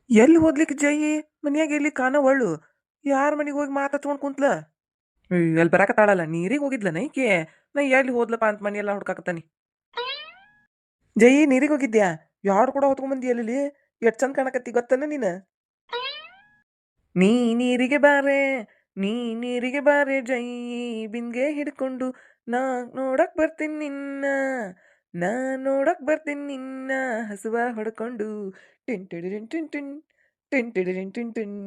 ಎಲ್ಲಿ ಹೋದ್ಲಿಕ್ಕೆ ಜಯಿ ಮನ್ಯಾಗ ಎಲ್ಲಿ ಕಾಣ ಒಳ್ಳು ಯಾರ ಮನೆಗೆ ಹೋಗಿ ಮಾತಾಡ್ಸ್ಕೊಂಡ್ ಕುಂತ್ಲ ಎಲ್ಲಿ ಬರಾಕತ್ತಾಳಲ್ಲ ನೀರಿಗೆ ಹೋಗಿದ್ಲ ನೈಕೆ ನಾ ಎಲ್ಲಿ ಹೋದ್ಲಪ್ಪ ಅಂತ ಮನೆ ಎಲ್ಲ ಹುಡ್ಕಾಕತ್ತಾನಿ. ಜಯಿ ನೀರಿಗೆ ಹೋಗಿದ್ಯಾ? ಯಾರು ಕೂಡ ಹೊತ್ಕೊಂಡ್ ಬಂದಿ ಎಲ್ಲಿ ಎಷ್ಟ್ ಚಂದ ಕಾಣಕತ್ತಿ ಗೊತ್ತನ ನೀನ. ನೀ ನೀರಿಗೆ ಬಾರೆ, ನೀ ನೀರಿಗೆ ಬಾರೆ ಜಯಿ, ಬಿಂದಿಗೆ ಹಿಡ್ಕೊಂಡು ನಾ ನೋಡಕ್ ಬರ್ತೀನಿ ನಿನ್ನ, ನಾ ನೋಡಕ್ ಬರ್ತೀನಿ ನಿನ್ನ ಹಸುವ ಹೊಡ್ಕೊಂಡು ಟಿಂಟಿಡಿನ್ ಟಿನ್ ಟಿನ್ ಟಿಂಟಿಡಿನ್ ಟಿನ್ ಟಿನ್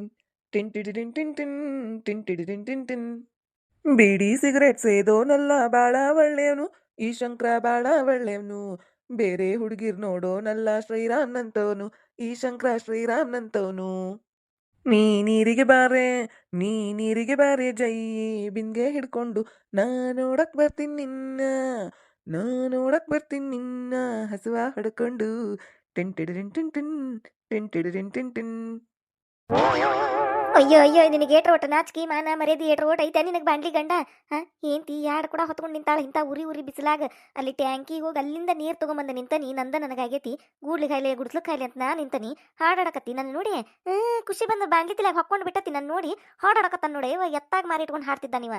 ಟಿಂಟಿಡಿನ್ ಟಿನ್ ಟಿನ್ ಟಿಂಟಿಡಿನ್ ಟಿನ್ ಟಿನ್. ಬೀಡಿ ಸಿಗರೇಟ್ ಸೇದೋನಲ್ಲ ಬಾಳ ಒಳ್ಳೆಯವನು, ಈ ಶಂಕರ ಬಾಳ ಒಳ್ಳೆಯವನು, ಬೇರೆ ಹುಡುಗಿರ್ ನೋಡೋನಲ್ಲ ಶ್ರೀರಾಮ್ನಂತವನು, ಈ ಶಂಕರ ಶ್ರೀರಾಮ್ನಂತವನು. ನೀ ನೀರಿಗೆ ಬಾರೆ, ನೀ ನೀರಿಗೆ ಬಾರೆ ಜೈ, ಬಿಂದಿಗೆ ಹಿಡ್ಕೊಂಡು ನಾ ನೋಡಕ್ ಬರ್ತೀನಿ ನಿನ್ನ, ನಾ ನೋಡಕ್ ಬರ್ತೀನಿ ನಿನ್ನ ಹಸುವ ಹಿಡ್ಕೊಂಡು ಟಿಂಟಿಡಿನ್ ಟಿನ್ ಟಿನ್ ಟಿಂಟಿಡಿನ್ ಟಿನ್ ಟಿನ್. ಅಯ್ಯೋ ಅಯ್ಯೋ ನಿನಗೆ ಏಟ್ರ ಒಟ್ಟು ನಾಚಿಕೆ ಮಾನ ಮರ್ಯಾದೆ ಏಟ್ರ ಓಟ್ ಐತೆ ನಿನಗೆ ಬಾಂಡ್ಲಿ ಗಂಡ. ಏಂತಿ ಯಾಡ್ ಕೂಡ ಹೊತ್ಕೊಂಡು ನಿಂತಾಳ ಇಂಥ ಉರಿ ಉರಿ ಬಿಸಿಲಾಗ. ಅಲ್ಲಿ ಟ್ಯಾಂಕಿಗೆ ಹೋಗಿ ಅಲ್ಲಿಂದ ನೀರು ತೊಗೊಂಬಂದ ನಿಂತನಿ, ನಂದ ನನಗಾಗೈತಿ ಗೂಡ್ಲಿ ಖಾಯಿಲೆ ಗುಡ್ಸ್ಲು ಖಾಯಿಲೆ ಅಂತ ನಾ ನಿಂತನಿ. ಹಾಡಾಡಕತ್ತಿ ನನ್ನ ನೋಡಿ ಖುಷಿ ಬಂದ ಬಾಂಡ್ಲಿ ತಿಲಾಗ ಹೊಕ್ಕೊಂಡು ಬಿಟ್ಟತಿ ನನ್ನ ನೋಡಿ ಹಾಡಾಡಕತ್ತ ನೋಡಿ. ಎತ್ತಾಗ ಮಾರಿ ಇಟ್ಕೊಂಡು ಹಾಡ್ತಿದ್ದ ನೀವ.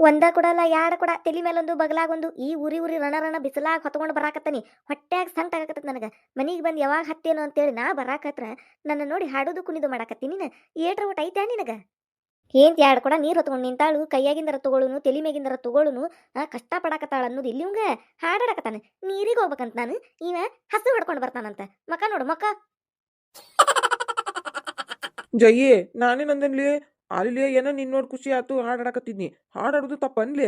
ಒಂದ ಕೊಡಲ್ಲ ಯಾಡ ಕೊಡ ತಲಿ ಮೇಲೊಂದು ಬಗಲಾಗೊಂದು ಈ ಉರಿ ಉರಿ ರಣ ಬಿಸಿಲಾಗ ಹೊತ್ಕೊಂಡು ಬರಾಕತ್ತನಿ. ಹೊಟ್ಟ್ಯಾಗ ಸಂಕಟ ಆಗಕತ್ತದ ನನಗೆ. ಮನಿಗೆ ಬಂದು ಯಾವಾಗ ಹತ್ತೇನು ಅಂತೇಳಿ ನಾ ಬರಾಕತ್ರ ನನ್ನ ನೋಡಿ ಹಾಡೋದು ಕುಣಿದು ಮಾಡಾಕತ್ತಿ ನೀನು. ಏಟ್ರ ಊಟ ಐತೆ ನಿನಗ? ಏನ್ ಯಾಡ್ ಕೂಡ ನೀರು ಹೊತ್ಕೊಂಡು ನಿಂತಾಳು, ಕೈಯಾಗಿಂದರ ತಗೊಳುನು ತಲಿ ಮೇಗಿಂದರ ತಗೊಳುನು ಕಷ್ಟ ಪಡಾಕತ್ತಾಳ ಅನ್ನೋದು ಇಲ್ಲಿ ಇವಂಗ ಹಾಡಾಡಕತ್ತಾನ. ನೀರಿಗೆ ಹೋಗ್ಬೇಕಂತ ನಾನು, ಇವ ಹಸು ಹೊಡ್ಕೊಂಡು ಬರ್ತಾನಂತ. ಮಕ ನೋಡು ಮಕ. ಜಯ್ಯೇ ನಾನೇನಂದನ್ಲಿ ಅಲ್ಲಿ ಏನೋ ನಿನ್ ನೋಡ್ ಖುಷಿ ಆತು ಹಾಡಾಡಕತ್ತಿದ್ನಿ, ಹಾಡಾಡುದು ತಪ್ಪನ್ಲಿ?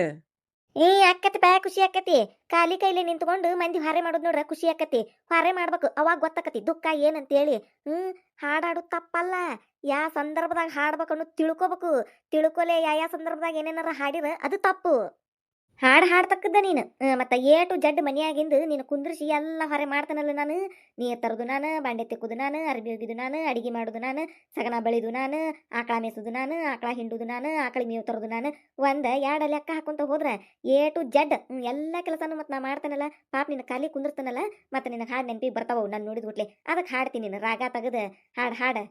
ಆಕತಿ ಬಾ ಖುಷಿ ಆಕತಿ. ಖಾಲಿ ಕೈಲಿ ನಿಂತ್ಕೊಂಡು ಮಂದಿ ಹಾರೆ ಮಾಡೋದು ನೋಡ್ರ ಖುಷಿ ಆಕತಿ. ಹಾರೆ ಮಾಡ್ಬೇಕು ಅವಾಗ ಗೊತ್ತಾಕತಿ ದುಃಖ ಏನಂತೇಳಿ. ಹಾಡಾಡೋದು ತಪ್ಪಲ್ಲ. ಯಾ ಸಂದರ್ಭದಾಗ ಹಾಡ್ಬೇಕು ಅನ್ನೋದು ತಿಳ್ಕೊಬೇಕು. ತಿಳ್ಕೊಲೆ ಯಾ ಸಂದರ್ಭದಾಗ ಏನೇನಾರ ಹಾಡಿರ ಅದು ತಪ್ಪು. ಹಾಡ್ತಕ್ಕದ್ದ ನೀನು. ಮತ್ತೆ ಏಟು ಜಡ್ ಮನೆಯಾಗಿಂದು ನೀನು ಕುಂದ್ರಿಸಿ ಎಲ್ಲ ಹೊರೆ ಮಾಡ್ತಾನಲ್ಲ ನಾನು. ನೀರು ತರೋದು ನಾನು, ಬಾಂಡೆ ತಿಕ್ಕೋದು ನಾನು, ಅರ್ಬಿ ಒಗಿದು ನಾನು, ಅಡಿಗೆ ಮಾಡೋದು ನಾನು, ಸಗಣ ಬಳಿದು ನಾನು, ಆಕಳ ಮೇಸೋದು ನಾನು, ಆಕಳ ಹಿಂಡುದು ನಾನು, ಆಕಳ ಮೇವು ತರೋದು ನಾನು. ಎರಡ ಲೆಕ್ಕ ಹಾಕೊಂತ ಹೋದ್ರೆ ಏಟು ಜಡ್ ಎಲ್ಲ ಕೆಲಸನೂ ಮತ್ತೆ ನಾ ಮಾಡ್ತಾನಲ್ಲ. ಪಾಪ ನಿನ್ನ ಖಾಲಿ ಕುಂದಿರ್ತಾನಲ್ಲ, ಮತ್ತೆ ನಿನಗೆ ಹಾಡು ನೆನಪಿ ಬರ್ತಾವ ನಾನು ನೋಡಿದ್ಬಿಟ್ಲೆ. ಅದಕ್ಕೆ ಹಾಡ್ತೀನಿ ನೀನು ರಾಗ ತೆಗೆದು ಹಾಡು.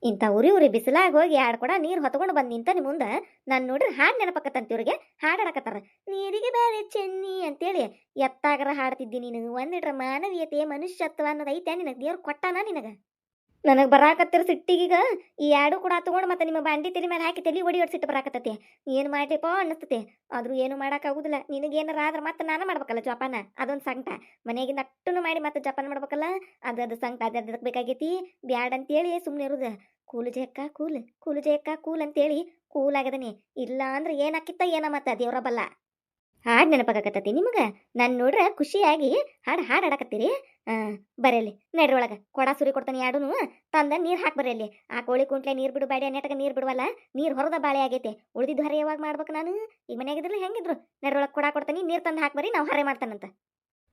ಇಂಥ ಉರಿ ಉರಿ ಬಿಸಿಲಾಗ ಹೋಗಿ ಎರಡು ಕೊಡ ನೀರು ಹೊತ್ಕೊಂಡು ಬಂದು ನಿಂತನಿ ಮುಂದೆ. ನಾನು ನೋಡ್ರಿ ಹಾಡು ನೆನಪಕ್ಕತ್ತಂತ ಇವ್ರಿಗೆ ಹಾಡಾಡಕತ್ತಾರ. ನೀರಿಗೆ ಬೇರೆ ಚೆನ್ನಿ ಅಂತೇಳಿ ಎತ್ತಾಗರ ಹಾಡ್ತಿದ್ದೀನಿ. ನೀನು ಒಂದಿಟ್ರ ಮಾನವೀಯತೆ ಮನುಷ್ಯತ್ವ ಅನ್ನೋದು ಐತೆ ನಿನಗೆ ದೇವ್ರು ಕೊಟ್ಟಾನ ನಿನಗೆ. ನನಗೆ ಬರಾಕತ್ತಿರ ಸಿಟ್ಟಿಗೀಗ ಈ ಎರಡು ಕೂಡ ತಗೊಂಡು ಮತ್ತೆ ನಿಮ್ಮ ಬಾಂಡಿ ತಲೆ ಮೇಲೆ ಹಾಕಿ ತಲೆ ಒಡಿ ಸಿಟ್ಟು ಬರಾಕತ್ತತಿ. ಏನು ಮಾಡ್ಲಿಪ್ಪ ಅನ್ನಿಸ್ತತಿ. ಆದ್ರೂ ಏನು ಮಾಡೋಕ್ಕಾಗುದಿಲ್ಲ. ನಿನಗೇನಾರ ಆದ್ರೆ ಮತ್ತೆ ನಾನು ಮಾಡ್ಬೇಕಲ್ಲ ಜಪಾನ. ಅದೊಂದು ಸಂಕಟ. ಮನೆಯಾಗಿಂದ ಅಟ್ಟನ್ನು ಮಾಡಿ ಮತ್ತೆ ಜಪಾನ್ ಮಾಡ್ಬೇಕಲ್ಲ. ಅದು ಸಂಕಟ. ಅದಕ್ಕೆ ಬೇಕಾಗೈತಿ ಬ್ಯಾಡ್ ಅಂತೇಳಿ ಸುಮ್ಮನೆ ಇರುದು. ಕೂಲು ಜಯಕ್ಕ ಕೂಲ್ ಅಂತೇಳಿ ಕೂಲ್ ಆಗದನಿ. ಇಲ್ಲ ಅಂದ್ರೆ ಏನಾಕಿತ್ತ ಏನ ಮತ್ತೆ ದೇವ್ರ ಬಲ್ಲ. ಹಾಡು ನೆನಪಾಗಕತ್ತತಿ ನಿಮಗೆ. ನಾನು ನೋಡ್ರೆ ಖುಷಿಯಾಗಿ ಹಾಡಾಡಕತ್ತೀರಿ. ಬರೀಲಿ ನಡ್ರೊಳಗೆ ಕೊಡ ಸುರಿ ಕೊಡ್ತಾನೆ ಎರಡೂ ತಂದ ನೀರು ಹಾಕಿ ಬರೀಲಿ. ಆ ಕೋಳಿ ಕುಂಟ್ಲೆ ನೀರು ಬಿಡು ಬಾಡಿ ನೆಟಗೆ ನೀರು ಬಿಡುವಲ್ಲ. ನೀರು ಹೊರದ ಬಾಳೆ ಆಗೈತೆ. ಉಳಿದಿದ್ದು ಹರಿ ಯಾವಾಗ ಮಾಡ್ಬೇಕು ನಾನು? ಈಗ ಮನೆಯಾಗಿದ್ರಲ್ಲ ಹೆಂಗಿದ್ರು ನಡ್ರೊಳಗೆ ಕೊಡ ಕೊಡ್ತಾನೆ ನೀರು ತಂದು ಹಾಕಿ ನಾವು ಹರೆ ಮಾಡ್ತಾನಂತ.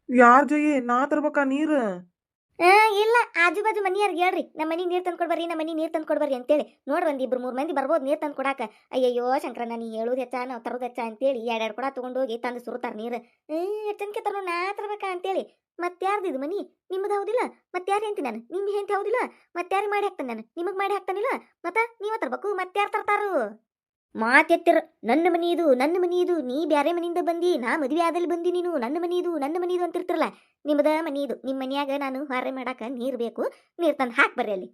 ಯಾರ್ ಜಯಿ ನಾ ತರ್ಬೇಕಾ ನೀರು? ಇಲ್ಲ ಆಜು ಬಾಜು ಮನಿಯವ್ರಿಗೆ ಹೇಳ್ರಿ ನಮ್ಮ ಮನೆ ನೀರು ತಂದು ಕೊಡ್ಬರ್ರಿ, ನಮ್ಮ ಮನೆ ನೀರು ತಂದು ಕೊಡ್ಬರ್ರಿ ಅಂತೇಳಿ. ನೋಡ್ರಿ ಒಂದು ಇಬ್ರು ಮೂರು ಮಂದಿ ಬರ್ಬೋದು ನೀರು ತಂದು ಕೊಡಾಕ. ಅಯ್ಯಯ್ಯೋ ಶಂಕರಣ್ಣ ನೀ ಹೇಳೋದು ಹೆಚ್ಚ ನಾವು ತರೋದು ಹೆಚ್ಚ ಅಂತೇಳಿ ಎರಡೆರಡು ಕೊಡ ತೊಗೊಂಡೋಗಿ ತಂದು ಸುರುತ್ತಾರೆ ನೀರು. ಎಷ್ಟನ್ಕೆ ತರೋ ನಾ ತರ್ಬೇಕಾ ಅಂತೇಳಿ. ಮತ್ತಾರ್ದು ಇದು ಮನಿ? ನಿಮ್ಮದು ಹೌದಿಲ್ಲ? ಮತ್ತಾರು ಹೆಂತಿ ನಾನು ನಿಮ್ಮ ಹೆಂತಿ ಹೌದಿಲ್ಲ? ಮತ್ತಾರಿಗೆ ಮಾಡಿ ಹಾಕ್ತಾನೆ ನಾನು ನಿಮಗೆ ಮಾಡಿ ಹಾಕ್ತಾನಿಲ್ಲ? ಮತ್ತೆ ನೀವ ತರ್ಬೇಕು ಮತ್ತಾರು ತರ್ತಾರು? ಮಾತೆತ್ತಿರ ನನ್ನ ಮನಿ ಇದು ನನ್ನ ಮನಿ ಇದು, ನೀ ಬ್ಯಾರೆ ಮನಿಯಿಂದ ಬಂದಿ, ನಾ ಮದುವೆ ಆದಲ್ಲಿ ಬಂದಿ, ನೀನು ನನ್ನ ಮನಿ ಇದು ಅಂತಿರ್ತಿರಲ್ಲ. ನಿಮ್ಮದ ಮನಿ ಇದು. ನಿಮ್ಮ ಮನ್ಯಾಗ ನಾನು ಹೊರೆ ಮಾಡಾಕ ನೀರು ಬೇಕು, ನೀರು ತಂದು ಹಾಕಿ ಬರ್ರಿ ಅಲ್ಲಿ.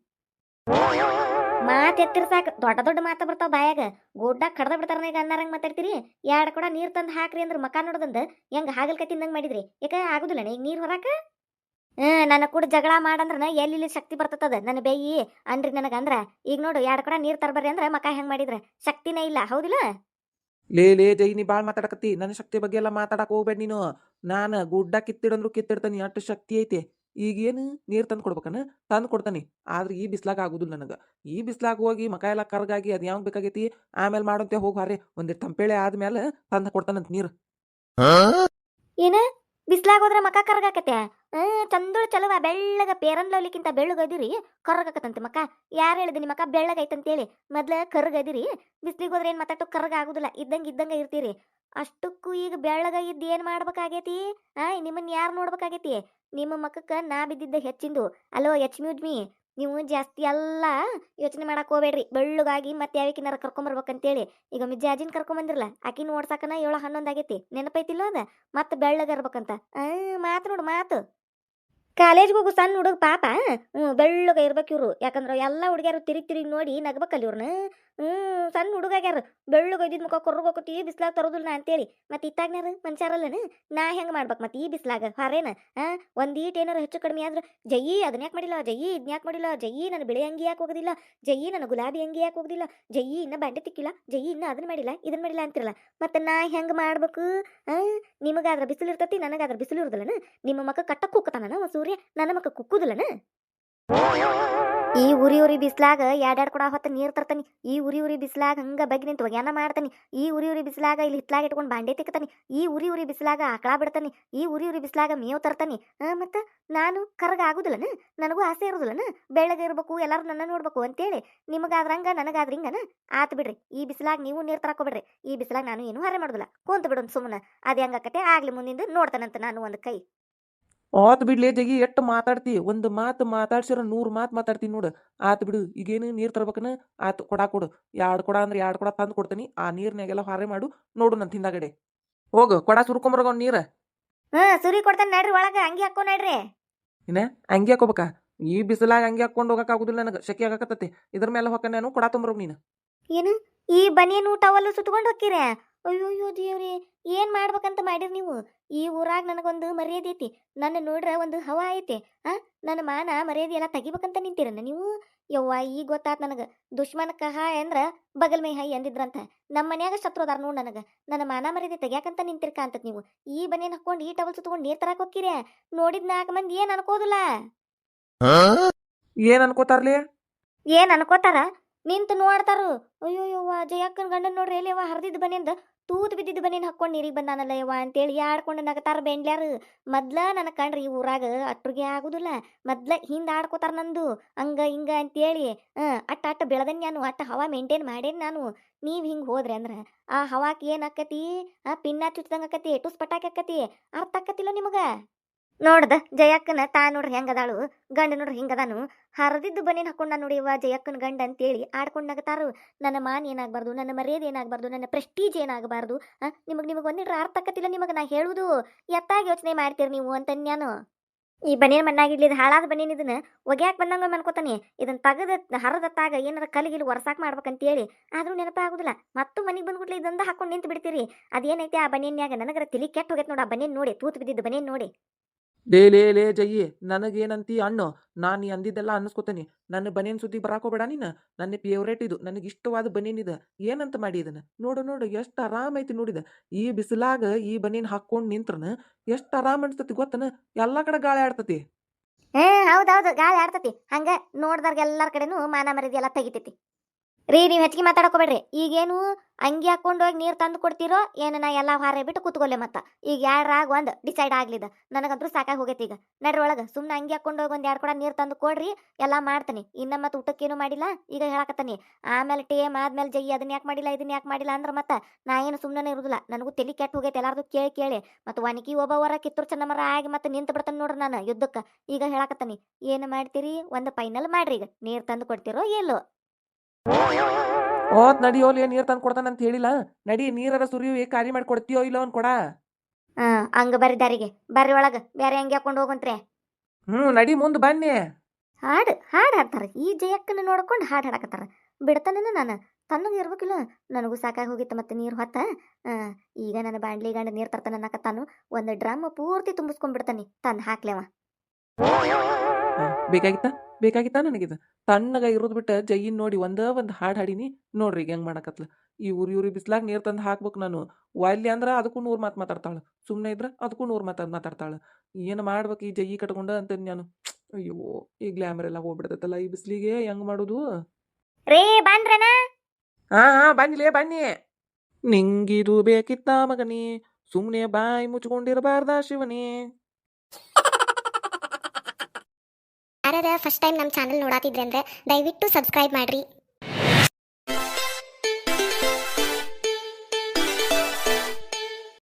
ಮಾತೆತ್ತಿರ ಸಾಕು. ದೊಡ್ಡ ದೊಡ್ಡ ಮಾತ ಬರ್ತಾವ ಬಾಯಾಗ. ಗೋಡ್ಡಾಗ ಕಡ್ದ ಬಿಡ್ತಾರ ಈಗ ಅನ್ನಾರಂಗೆ ಮಾತಾಡ್ತೀರಿ. ಎರಡು ಕೂಡ ನೀರು ತಂದು ಹಾಕ್ರಿ ಅಂದ್ರೆ ಮಕ ನೋಡೋದಂದ ಹೆಂಗೆ ಹಾಗಲ್ಕ ತಿಂದಂಗೆ ಮಾಡಿದ್ರಿ. ಯಾಕೆ ಆಗುದಿಲ್ಲ ಈಗ ನೀರು ಹೊರಾಕ? ನನ್ನ ಕೂಡ ಜಗಳ ಮಾಡಂದ್ರ ಎಲ್ಲಿ ಶಕ್ತಿ ಬರ್ತದ ನನ್ನ ಬೇಯಿ ಅನ್ರಿ ನನಗಂದ್ರ. ಈಗ ನೋಡು ಎರಡು ಕೂಡ ನೀರು ತರಬರ್ರಿ ಅಂದ್ರೆ ಮಕ ಹೆಂಗೆ ಮಾಡಿದ್ರೆ ಶಕ್ತಿನೇ ಇಲ್ಲ ಹೌದಿಲ್ಲ? ಲೇ ಜೈ ನೀ ಬಾಳ್ ಮಾತಾಡಕತ್ತಿ. ನನ್ನ ಶಕ್ತಿ ಬಗ್ಗೆ ಎಲ್ಲ ಮಾತಾಡಕ್ ಹೋಗ್ಬೇಡ ನೀನು. ನಾನು ಗುಡ್ಡ ಕಿತ್ತಿಡಂದ್ರು ಕಿತ್ತಿಡ್ತಾನಿ, ಅಷ್ಟು ಶಕ್ತಿ ಐತಿ. ಈಗೇನು ನೀರು ತಂದು ಕೊಡ್ಬೇಕನ? ತಂದು ಕೊಡ್ತಾನಿ. ಆದ್ರೆ ಈ ಬಿಸ್ಲಾಗ ಆಗುದಿಲ್ಲ ನನಗೆ. ಈ ಬಿಸ್ಲಾಗ ಹೋಗಿ ಮಕ ಎಲ್ಲ ಕರ್ಗಾಗಿ ಅದು ಯಾವಾಗ ಬೇಕಾಗೈತಿ ಆಮೇಲೆ ಮಾಡಂತೆ ಹೋಗಿ ಹಾರೆ ಒಂದಿಟ್ಟು ತಂಪೇಳೆ ಆದ್ಮೇಲೆ ತಂದು ಕೊಡ್ತಾನಂತ ನೀರು. ಏನ ಬಿಸ್ಲಾಗ ಹೋದ್ರೆ ಮಕ ಕರ್ಗಾಕತ್ತೆ? ಚಂದಳು ಚಲವ ಬೆಳ್ಳಗ ಪೇರನ್ಲವ್ಲಿಕ್ಕಿಂತ ಬೆಳ್ಳಗದಿರಿ ಕರ್ಗಾಕತ್ತಂತೆ ಮಕ. ಯಾರು ಹೇಳಿದ್ರಿ ಮಕ ಬೆಳ್ಳಗೈತಂತೇಳಿ? ಮೊದ್ಲ ಕರ್ಗದಿರಿ. ಬಿಸ್ಲಿಗೆ ಹೋದ್ರೆ ಏನು ಮಾತಾಟೋ ಕರ್ಗ ಆಗುದಿಲ್ಲ. ಇದ್ದಂಗೆ ಇರ್ತೀರಿ. ಅಷ್ಟಕ್ಕೂ ಈಗ ಬೆಳ್ಳಗಾಗಿದ್ದು ಏನು ಮಾಡ್ಬೇಕಾಗೈತಿ? ನಿಮ್ಮನ್ನ ಯಾರು ನೋಡ್ಬೇಕಾಗೈತಿ? ನಿಮ್ಮ ಮಕ್ಕಕ್ಕೆ ನಾ ಬಿದ್ದಿದ್ದ ಹೆಚ್ಚಿಂದು. ಅಲೋ ಮಿ ನೀವು ಜಾಸ್ತಿ ಎಲ್ಲ ಯೋಚನೆ ಮಾಡಕ್ ಹೋಗ್ಬೇಡ್ರಿ. ಬೆಳ್ಳಗಾಗಿ ಮತ್ತೆ ಯಾವಕಿನಾರ ಕರ್ಕೊಂಬರ್ಬೇಕಂತೇಳಿ. ಈಗ ಮಿಜ್ಜಾಜಿನ ಕರ್ಕೊಂಬಂದಿರಲ್ಲ, ಆಕಿನ ಓಡ್ಸಾಕನ 7-11 ಆಗೈತಿ. ನೆನಪೈತಿಲ್ಲೋ ಅದ? ಮತ್ತೆ ಬೆಳ್ಳಗ ಇರ್ಬೇಕಂತ. ಮಾತು ನೋಡು ಮಾತು. ಕಾಲೇಜ್ಗೆ ಹೋಗು ಸಣ್ಣ ಹುಡುಗ ಪಾಪ. ಬೆಳ್ಳಗ ಇರ್ಬೇಕು ಇವ್ರು. ಯಾಕಂದ್ರೆ ಎಲ್ಲ ಹುಡುಗ್ಯಾರು ತಿರುಗಿ ನೋಡಿ ನಗ್ಬೇಕಲ್ಲ ಇವ್ರನ್ನ. ಸಣ್ಣ ಹುಡುಗಾಗ್ಯಾರ. ಬೆಳ್ಳಗ ಇದ್ದಿದ್ ಮುಖ ಕೊರ್ಗೋಕತಿ ಬಿಸ್ಲಾಗ ತರೋದಿಲ್ಲ ನಾ ಅಂತೇಳಿ. ಮತ್ತೆ ಇತ್ತಾಗ್ನಾರ ಮನುಷ್ಯರಲ್ಲನ ನಾ ಹೆಂಗ್ ಮಾಡ್ಬೇಕು ಮತ್ತೆ ಈ ಬಿಸ್ಲಾಗ ಹಾರೇನ? ಒಂದೀಟ್ ಏನಾರ ಹೆಚ್ಚು ಕಡಿಮೆ ಆದ್ರೆ ಜಯ್ಯಿ ಅದನ್ನ ಯಾಕೆ ಮಾಡಿಲ್ಲ, ಜಯ್ಯಿ ಇದನ್ನ ಯಾಕೆ ಮಾಡಿಲ್ಲ, ಜಯ್ಯಿ ನನ್ನ ಬಿಳಿ ಅಂಗಿ ಯಾಕೆ ಹೋಗೋದಿಲ್ಲ, ಜಯ್ಯಿ ನನ್ನ ಗುಲಾಬಿ ಅಂಗಿ ಯಾಕೆ ಹೋಗೋದಿಲ್ಲ, ಜಯ್ಯಿ ಇನ್ನ ಬಾಂಡೆ ತಿಕ್ಕಿಲ್ಲ, ಜಯ್ಯಿ ಇನ್ನ ಅದನ್ನ ಮಾಡಿಲ್ಲ ಇದನ್ನ ಮಾಡಿಲ್ಲ ಅಂತಿರಲ್ಲ. ಮತ್ತೆ ನಾ ಹೆಂಗ್ ಮಾಡ್ಬೇಕು? ನಿಮಗಾದ್ರ ಬಿಸಿಲು ಇರ್ತತಿ, ನನಗಾದ್ರ ಬಿಸಿಲು ಇರುದಿಲ್ಲನ? ನಿಮ್ಮ ಮಕ್ಕ ಕಟ್ಟಕ್ ಕುಕ್ಕತಾನ ಸೂರ್ಯ, ನನ್ನ ಮಕ್ಕ ಕುಕ್ಕುದಿಲ್ಲನ? ಈ ಉರಿ ಬಿಸ್ಲಾಗ ಎರಡೆರಡು ಕೊಡ ಹೊತ್ತ ನೀರ್ ತರ್ತಾನಿ. ಈ ಉರಿ ಬಿಸ್ಲಾಗ ಹಂಗ ಬಗ್ಗೆ ನಿಂತು ಒಗ್ಯಾನ ಮಾಡ್ತಾನಿ. ಈ ಉರಿ ಬಿಸ್ಲಾಗ ಇಲ್ಲಿ ಹಿತ್ಲಾಗ ಇಟ್ಕೊಂಡು ಬಾಂಡೆ ತಿಕ್ಕತಾನಿ. ಈ ಉರಿ ಬಿಸ್ಲಾಗ ಆಕಳ ಬಿಡ್ತಾನಿ. ಈ ಉರಿ ಬಿಸ್ಲಾಗ ಮೇವ್ ತರ್ತಾನಿ. ಮತ್ತ ನಾನು ಕರಗ ಆಗುದಿಲ್ಲನ? ನನಗೂ ಆಸೆ ಇರುದಿಲ್ಲನ ಬೆಳ್ಳಗೆ ಇರ್ಬೇಕು, ಎಲ್ಲಾರು ನನ್ನ ನೋಡ್ಬೇಕು ಅಂತೇಳಿ? ನಿಮಗಾದ್ರಂಗ ನನಗಾದ್ರ ಹಿಂಗನ? ಆತ್ ಬಿಡ್ರಿ, ಈ ಬಿಸ್ಲಾಗ ನೀವು ನೀರ್ ತರಕೋಬಿಡ್ರಿ. ಈ ಬಿಸ್ಲಾಗ ನಾನು ಏನು ಹಾರೆ ಮಾಡುದಿಲ್ಲ, ಕುಂತ ಬಿಡೋನ್ ಸುಮ್ಮನ. ಅದ್ ಹೆಂಗಾಕತೆ ಆಗ್ಲಿ, ಮುಂದಿಂದ ನೋಡ್ತಾನಂತ ನಾನು ಒಂದ್ ಕೈ. ಆತ್ ಬಿಡ್ಲೇ ಜಗಿ, ಎಷ್ಟು ಮಾತಾಡ್ತಿ? ಒಂದು ಮಾತು ಮಾತಾಡ್ಸಿರ 100 ಮಾತು ಮಾತಾಡ್ತೀನಿ ನೋಡು. ಆತ್ ಬಿಡು, ಈಗೇನು ನೀರು ತರ್ಬೇಕನ? ಆತು ಕೊಡ ಕೊಡು. 2 ಕೊಡ ಅಂದ್ರೆ 2 ಕೊಡ ತಂದು ಕೊಡ್ತೀನಿ. ಆ ನೀರ್ನಾಗೆಲ್ಲ ಹಾರೆ ಮಾಡು ನೋಡು ನನ್ನ ಹಿಂದಾಗಡೆ. ಹೋಗು ಕೊಡ ಸುರ್ಕೊಂಬರ್ಗ ನೀರ. ಸುರಿ ಕೊಡ್ತಾನೆ ನಡ್ರಿ, ಒಳಗ ಅಂಗಿ ಹಾಕೋ ನಡ್ರಿ. ಇನ್ನ ಅಂಗಿ ಹಾಕೋಬೇಕಾ? ಈ ಬಿಸಿಲಾಗ ಅಂಗಿ ಹಾಕೊಂಡು ಹೋಗಕ್ಕಾಗುದಿಲ್ಲ ನನಗೆ, ಶೆಕೆ ಆಗಕತ್ತತಿ. ಇದ್ರ ಮೇಲೆ ಹೊಕ್ಕ ನಾನು ಕೊಡ ತೊಂಬರೋಗ್ ನೀನು. ಏನು ಈ ಬನಿಯನು ಟವಲ್ಲು ಸುತ್ಕೊಂಡು ಹೋಗ್ತೀರ? ಅಯ್ಯೋಯ್ಯೋ ದೇವ್ರಿ, ಏನ್ ಮಾಡ್ಬೇಕಂತ ಮಾಡಿರಿ ನೀವು? ಈ ಊರಾಗ ನನಗೊಂದು ಮರ್ಯಾದೆ ಐತಿ. ನನ್ನ ನೋಡ್ರ ಒಂದು ಹವಾ ಐತಿ. ನನ್ನ ಮಾನ ಮರ್ಯಾದೆ ಎಲ್ಲ ತೆಗಿಬೇಕಂತ ನಿಂತಿರನ್ನ ನೀವು? ಯವ್ವ ಈಗ ಗೊತ್ತಾತ್ ನನಗ. ದುಶ್ಮನಕ್ಕ ಹಾಯ್ ಅಂದ್ರ ಬಗಲ್ ಮೈ ಹೈ ಅಂದಿದ್ರಂತ. ನಮ್ಮ ಮನ್ಯಾಗ ಶತ್ರು ಅದಾರ ನೋಡ್ ನನಗ. ನನ್ನ ಮಾನ ಮರ್ಯಾದೆ ತೆಗ್ಯಾಕಂತ ನಿಂತಿರ್ಕ ಅಂತತ್ ನೀವು. ಈ ಬನಿಯನ್ ಹಾಕೊಂಡು ಈ ಟವಲ್ ಸುತ್ಕೊಂಡು ನೀರ್ ತರಾಕ್ ಹೋಗ್ತೀರ? ನೋಡಿದ್ 4 ಮಂದಿ ಏನ್ ಅನ್ಕೋದಿಲ್ಲ? ಏನ್ ಅನ್ಕೋತಾರ್ಲಿ? ಏನ್ ಅನ್ಕೋತಾರ? ನಿಂತು ನೋಡ್ತಾರು. ಅಯ್ಯೋಯ್ಯವ್ವ ಜಯಕ್ಕನ ಗಂಡನ್ ನೋಡ್ರಿ ಎಲ್ಲಿಯವ್ವ ಹರಿದಿದ್ದು ಬನಿಂದ ತೂತ್ ಬಿದ್ದಿದ್ದು ಬನಿನ್ ಹಾಕೊಂಡು ನೀರಿಗೆ ಬಂದಾನಲ್ಲ ಯವ್ವ ಅಂತೇಳಿ ಆಡ್ಕೊಂಡು ನಗತಾರ ಬೆಂಡ್ಲ್ಯಾರು. ಮೊದ್ಲ ನನ್ನ ಕಂಡ್ರಿ ಈ ಊರಾಗ ಅಟ್ರಿಗೆ ಆಗುದಿಲ್ಲ. ಮೊದ್ಲ ಹಿಂದ ಆಡ್ಕೋತಾರ ನಂದು ಹಂಗ ಹಿಂಗ ಅಂತೇಳಿ. ಅಟ್ಟ ಬೆಳೆದನ್ ನಾನು, ಅಟ್ಟ ಹವಾ ಮೇಂಟೈನ್ ಮಾಡೇನ್ ನಾನು. ನೀವ್ ಹಿಂಗ್ ಹೋದ್ರಿ ಅಂದ್ರ ಆ ಹವಾಕ್ ಏನ್ ಆಕತಿ? ಪಿನ್ನ ಚುಚ್ದಂಗ ಆಕತಿ, ಟುಸ್ ಪಟಾಕಿ ಆಕತಿ. ಅರ್ಥ ಆಕತಿಲ್ಲ ನಿಮಗ? ನೋಡ್ದ ಜಯಕ್ಕನ ತಾ ನೋಡ್ರಿ ಹೆಂಗದಾಳು, ಗಂಡ ನೋಡ್ರಿ ಹಿಂಗದಾನು. ಹರಿದಿದ್ದು ಬನ್ನಿನ ಹಾಕೊಂಡ ನೋಡಿ ಇವ ಜಯಕ್ಕನ ಗಂಡ ಅಂತೇಳಿ ಆಡ್ಕೊಂಡು ನಗತಾರು. ನನ್ನ ಮಾನ್ ಏನಾಗಬಾರ್ದು, ನನ್ನ ಮರ್ಯಾದೆ ಏನಾಗಬಾರ್ದು, ನನ್ನ ಪ್ರೆಸ್ಟೀಜ್ ಏನಾಗಬಾರ್ದು. ನಿಮಗೆ ಒಂದಿಟ್ರೆ ಅರ್ಥ ಆಕತಿಲ್ಲ ನಿಮಗೆ ನಾ ಹೇಳುದು? ಎತ್ತಾಗಿ ಯೋಚನೆ ಮಾಡ್ತೀರಿ ನೀವು ಅಂತ ನಾನು. ಈ ಬನ್ನಿನ ಮಣ್ಣಾಗಿಡ್ಲಿದ್ ಹಾಳಾದ ಬನ್ನಿನ ಇದನ್ನ ಒಗ್ಯಾಕ್ ಬಂದಂಗ ಅನ್ಕೋತಾನೆ. ಇದನ್ನ ತೆಗೆದ ಹರದತ್ತಾಗ ಏನಾರ ಕಲಿಗಿಲಿ ಒರ್ಸಾಕ್ ಮಾಡ್ಬೇಕಂತೇಳಿ ಆದ್ರೂ ನೆನಪಾಗುದಿಲ್ಲ. ಮತ್ತು ಮನೆಗೆ ಬಂದ್ಬಿಟ್ಲಿ ಇದಂದ ಹಾಕೊಂಡು ನಿಂತು ಬಿಡ್ತೀರಿ. ಅದೇನೈತೆ ಆ ಬನ್ನಿನ್ಯಾಗ? ನನಗರ ತಲಿ ಕೆಟ್ಟ ಹೋಗೈತೆ ನೋಡ ಆ ಬನ್ನಿನ್ ನೋಡಿ, ತೂತ್ ಬಿದ್ದಿದ್ದು ಬನ್ನಿನ್ ನೋಡಿ. ಲೇ ಜಯ್ಯಿ, ನನಗೇನಂತಿ ಅಣ್ಣು? ನಾನು ನೀ ಅಂದಿದ್ದೆಲ್ಲ ಅನ್ನಿಸ್ಕೊತೀನಿ. ನನ್ನ ಬನೇನ್ ಸುದ್ದಿ ಬರಾಕೋಬೇಡ ನೀನು. ನನ್ನ ಫೇವ್ರೇಟ್ ಇದು, ನನಗೆ ಇಷ್ಟವಾದ ಬನೇನ್ ಇದು. ಏನಂತ ಮಾಡಿ ಇದನ್ನ ನೋಡು ಎಷ್ಟು ಆರಾಮ ಐತಿ ನೋಡಿದ. ಈ ಬಿಸಿಲಾಗ ಈ ಬನೇನ್ ಹಾಕೊಂಡು ನಿಂತ್ರನ ಎಷ್ಟು ಆರಾಮ್ ಅನ್ಸ್ತತಿ ಗೊತ್ತನ? ಎಲ್ಲಾ ಕಡೆ ಗಾಳಿ ಆಡ್ತತಿ. ಹೌದೌದು, ಗಾಳಿ ಆಡ್ತತಿ. ಹಂಗ ನೋಡ್ದಾರ್ಗ ಎಲ್ಲಾರ ಕಡೆನೂ ಮಾನ ಮರ್ಯಾದೆ ಎಲ್ಲ ತೆಗಿತೈತಿ. ರೀ ನೀವು ಹೆಚ್ಚಿಗೆ ಮಾತಾಡಕೋಬೇಡ್ರಿ. ಈಗೇನು ಅಂಗಿ ಹಾಕೊಂಡು ಹೋಗಿ ನೀರು ತಂದು ಕೊಡ್ತೀರೋ ಏನು? ನಾ ಎಲ್ಲ ಹಾರೆ ಬಿಟ್ಟು ಕೂತ್ಕೊಲ್ಲೆ. ಮತ್ತ ಈಗ ಯಾರಾಗ ಒಂದು ಡಿಸೈಡ್ ಆಗ್ಲಿದ. ನನಗಂತೂ ಸಾಕಾಗಿ ಹೋಗೈತಿ. ಈಗ ನಡ್ರಿ ಒಳಗೆ ಸುಮ್ಮನೆ ಅಂಗಿ ಹಾಕೊಂಡು ಹೋಗಿ 1-2 ಕೊಡ ನೀರು ತಂದು ಕೊಡ್ರಿ, ಎಲ್ಲ ಮಾಡ್ತೀನಿ. ಇನ್ನ ಮತ್ತೆ ಊಟಕ್ಕೇನು ಮಾಡಿಲ್ಲ ಈಗ ಹೇಳಕತ್ತಾನಿ. ಆಮೇಲೆ ಟೇಮ್ ಆದ್ಮೇಲೆ ಜಯ್ಯಿ ಅದನ್ನ ಯಾಕೆ ಮಾಡಿಲ್ಲ ಇದನ್ನ ಯಾಕೆ ಮಾಡಿಲ್ಲ ಅಂದ್ರೆ ಮತ್ತೆ ನಾ ಏನು ಸುಮ್ಮನೆ ಇರುದಿಲ್ಲ. ನನಗೂ ತಲೆ ಕೆಟ್ಟ ಹೋಗೈತೆ ಎಲ್ಲಾರ್ದು ಕೇಳಿ. ಮತ್ತೆ ಒಣಕಿ ಒಬ್ಬವರ ಕಿತ್ತೂರು ಚೆನ್ನಮರ ಆಗಿ ಮತ್ತೆ ನಿಂತು ಬಿಡ್ತಾನೆ ನೋಡ್ರಿ ನಾನು ಯುದ್ಧಕ್ಕೆ. ಈಗ ಹೇಳಕತ್ತಾನಿ, ಏನು ಮಾಡ್ತೀರಿ? ಒಂದು ಫೈನಲ್ ಮಾಡ್ರಿ. ಈಗ ನೀರು ತಂದು ಕೊಡ್ತೀರೋ ಎಲ್ಲೋ? ಓತ್ ನಡಿಯೋಲಿ, ನೀರ್ ತಂದು ಕೊಡ್ತಾನಂತ ಹೇಳಿಲ್ಲ. ನಡಿ, ನೀರರ ಸುರಿಯು ಖಾಲಿ ಮಾಡಿ ಕೊಡ್ತೀಯೋ ಇಲ್ಲ ಅವ್ನು ಕೊಡ. ಹಂಗ ಬರ್ರಿ ದಾರಿಗೆ ಬರ್ರಿ, ಒಳಗ ಬೇರೆ ಹಂಗೆ ಹಾಕೊಂಡು ಹೋಗಂತ್ರೆ. ನಡಿ ಮುಂದೆ ಬನ್ನಿ. ಹಾಡು ಹಾಡ್ತಾರ ಈ ಜಯಕ್ಕನ ನೋಡ್ಕೊಂಡು ಹಾಡು ಹಾಡಕತ್ತಾರ. ಬಿಡ್ತಾನ ನಾನು ತನ್ನಗ ಇರ್ಬೇಕಿಲ್ಲ. ನನಗೂ ಸಾಕಾಗಿ ಹೋಗಿತ್ತು ಮತ್ತೆ ನೀರು ಹೊತ್ತ. ಈಗ ನನ್ನ ಬಾಂಡ್ಲಿ ಗಂಡ ನೀರು ತರ್ತಾನ ಅನ್ನಕತ್ತಾನು. ಒಂದು ಡ್ರಮ್ ಪೂರ್ತಿ ತುಂಬಿಸ್ಕೊಂಡ್ಬಿಡ್ತಾನೆ ತಂದು ಹಾಕ್ಲೇವ. ಬೇಕಾಗಿತ್ತ ನನಗಿದ ತಣ್ಣಗ ಇರೋದು ಬಿಟ್ಟು ಜೈಯಿನ್ ನೋಡಿ ಒಂದು ಹಾಡು ಹಾಡಿನಿ ನೋಡ್ರಿ ಈಗ ಹೆಂಗ್ ಮಾಡಕತ್ಲ. ಈ ಉರಿ ಬಿಸ್ಲಾಗ ನೀರ್ ತಂದು ಹಾಕ್ಬೇಕು ನಾನು. ಒಲ್ಲೆ ಅಂದ್ರ ಅದಕ್ಕೂ 100 ಮಾತು ಮಾತಾಡ್ತಾಳ, ಸುಮ್ಮನೆ ಇದ್ರ ಅದಕ್ಕೂ 100 ಮಾತಾಡ್ತಾಳ. ಏನು ಮಾಡ್ಬೇಕು ಈ ಜಯ್ಯಿ ಕಟ್ಕೊಂಡ ಅಂತ ನಾನು. ಅಯ್ಯೋ, ಈ ಗ್ಲಾಮರ್ ಎಲ್ಲ ಹೋಗ್ಬಿಡ್ತೈತಲ್ಲ ಈ ಬಿಸ್ಲಿಗೆ, ಹೆಂಗ್ ಮಾಡುದು? ರೇ ಬಂದ್ರನ? ಬನ್ನಿ. ನಿಂಗಿದು ಬೇಕಿತ್ತ ಮಗನೇ, ಸುಮ್ನೆ ಬಾಯಿ ಮುಚ್ಕೊಂಡಿರಬಾರ್ದ ಶಿವನೇ. ಯಾರಾದ ಫಸ್ಟ್ ಟೈಮ್ ನಮ್ಮ ಚಾನಲ್ ನೋಡಾತಿದ್ರೆ ಅಂದ್ರೆ ದಯವಿಟ್ಟು ಸಬ್ಸ್ಕ್ರೈಬ್ ಮಾಡ್ರಿ.